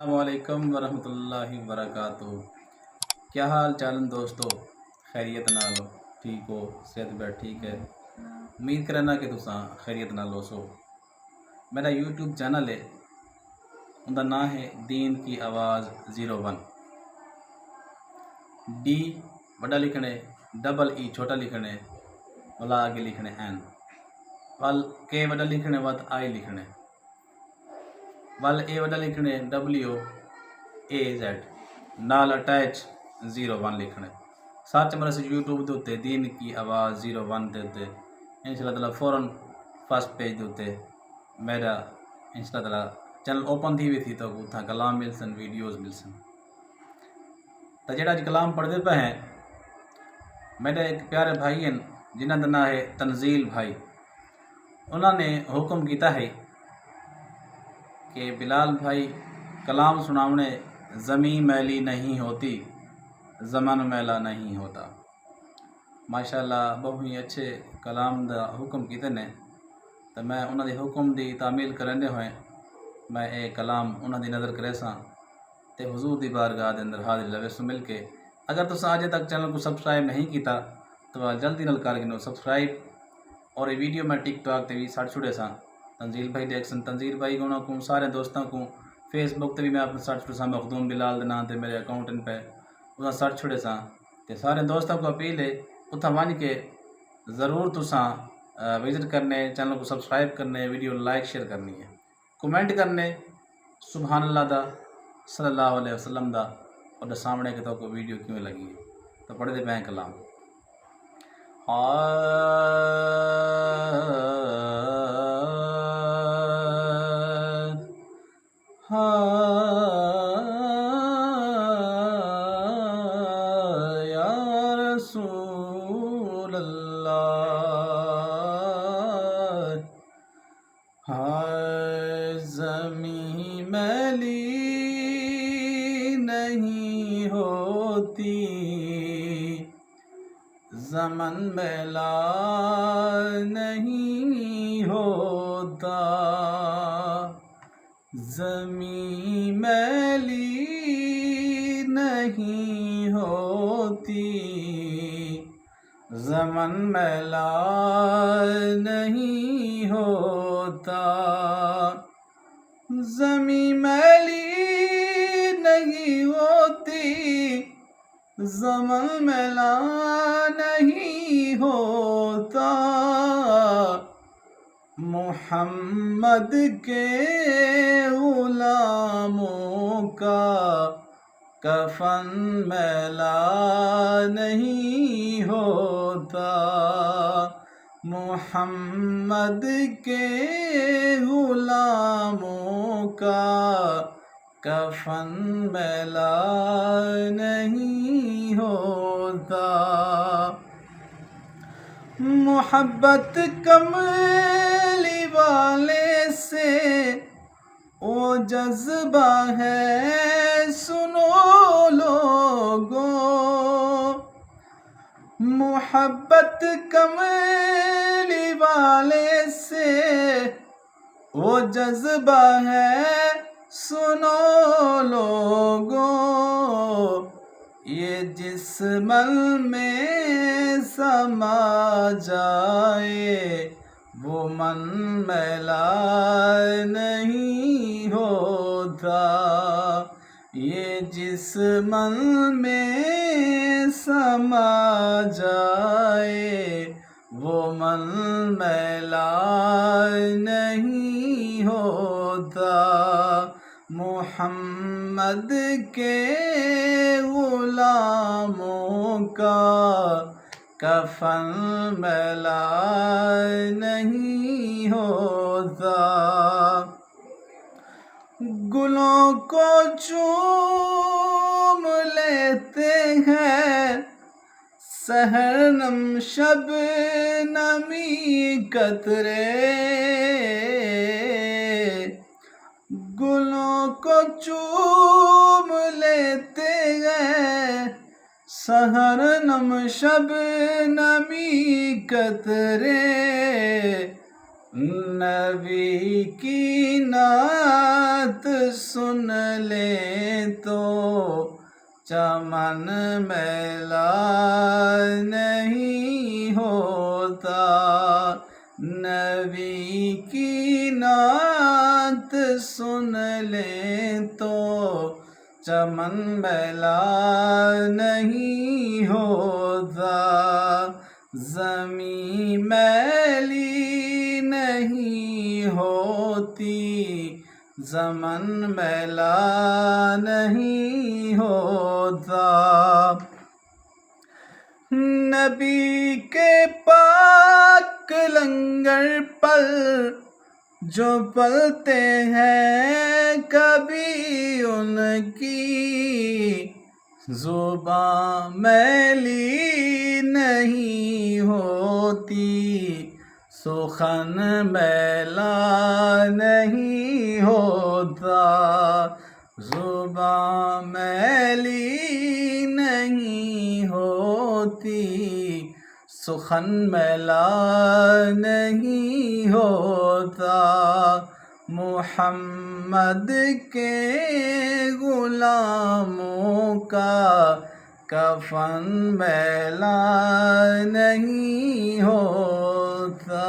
السلام علیکم ورحمۃ اللہ وبرکاتہ۔ کیا حال چالن دوستو؟ خیریت نال ہو؟ ٹھیک ہو؟ صحت بیٹھ ٹھیک ہے؟ امید کرنا کہ تساں خیریت نال ہو سو۔ میرا یوٹیوب چینل ہے، ان کا نام ہے دین کی آواز 01۔ ڈی بڑا لکھنے، ڈبل ای چھوٹا لکھنے، ولا آگے لکھنے این، ول کے بڑا لکھنے ود آئی لکھنے، ول اے بڑا لکھنے WAZ نال اٹیچ 01 لکھنے۔ ساتھ مرے سے یوٹیوب دے دین کی آواز 01 دے انشاءاللہ تعالیٰ فوراً فرسٹ پیج دے میرا انشاءاللہ تعالیٰ چینل اوپن تھی بھی تھی تو اتنا کلام مل سن، ویڈیوز مل سن۔ تو جڑا اج کلام پڑھتے پہ ہیں میرے ایک پیارے بھائی ہیں جنہاں کا نام ہے تنزیل بھائی۔ انہوں نے حکم کیتا ہے کہ بلال بھائی کلام سناونے زمین میلی نہیں ہوتی، زمن میلا نہیں ہوتا۔ ماشاءاللہ بہت ہی اچھے کلام دا حکم کیتے نے، تو میں انہوں دے حکم دی تعمیل کرنے ہوئے میں اے کلام انہوں دی نظر کرے ساں تے حضور دی بارگاہ دے اندر حاضر لوے سو مل کے۔ اگر تساں آج تک چینل کو سبسکرائب نہیں کیتا تو جلدی نال کر گنو سبسکرائب، اور یہ ویڈیو میں ٹک ٹاک تے بھی سٹ چھڑے ساں تنزیل بھائی دیکھ سن، تنزیل بھائی کو سارے دوستوں کو فیس بک تے بھی میں اپنے سٹ چھڑے ساں، مخدوم بلال دے نام تے میرے اکاؤنٹ ان پہ اتنا سٹ چھڑے ساں تے سارے دوستوں کو اپیل ہے اتنا ون کے ضرور تساں وزٹ کرنے، چینل کو سبسکرائب کرنے، ویڈیو لائک شیئر کرنی ہے، کمنٹ کرنے سبحان اللہ دا، صلی اللہ علیہ وسلم دا، اور سامنے کہ تو کو ویڈیو کیوں لگی ہے۔ تو پڑھ دے پہ کلام۔ یا رسول اللہ، زمین میلی نہیں ہوتی، زمن میلا نہیں ہوتا، زمین میلی نہیں ہوتی، زمن میلا نہیں ہوتا، زمین میلی نہیں ہوتی، زمن میلا نہیں ہوتا، محمد کے غلاموں کا کفن میلا نہیں ہوتا، محمد کے غلاموں کا کفن میلا نہیں ہوتا، محبت کملی والے سے وہ جذبہ ہے سنو لوگو، محبت کملی والے سے وہ جذبہ ہے سنو لوگو، یہ جس من میں سما جائے وہ من میلا نہیں ہوتا، یہ جس من میں سما جائے وہ من میلا نہیں ہوتا، محمد کے غلاموں کا کفن میلا نہیں ہوتا، گلوں کو چوم لیتے ہیں سحر نم شب نمی قطرے، گلوں کو چوم لیتے ہیں سحر نم شب نمی قطرے، نبی کی نعت سن لے تو چمن میلا نہیں ہوتا، نبی کی نعت سن لے تو چمن میلا نہیں ہوتا، زمین میلی نہیں ہوتی، زمن میلا نہیں ہوتا، نبی کے پاک لنگر پر جو پلتے ہیں کبھی ان کی زبان میلی نہیں ہوتی، سخن میلا نہیں ہوتا، زبان میلی نہیں ہوتی، سخن میلا نہیں ہوتا، محمد کے غلاموں کا کفن میلا نہیں ہوتا۔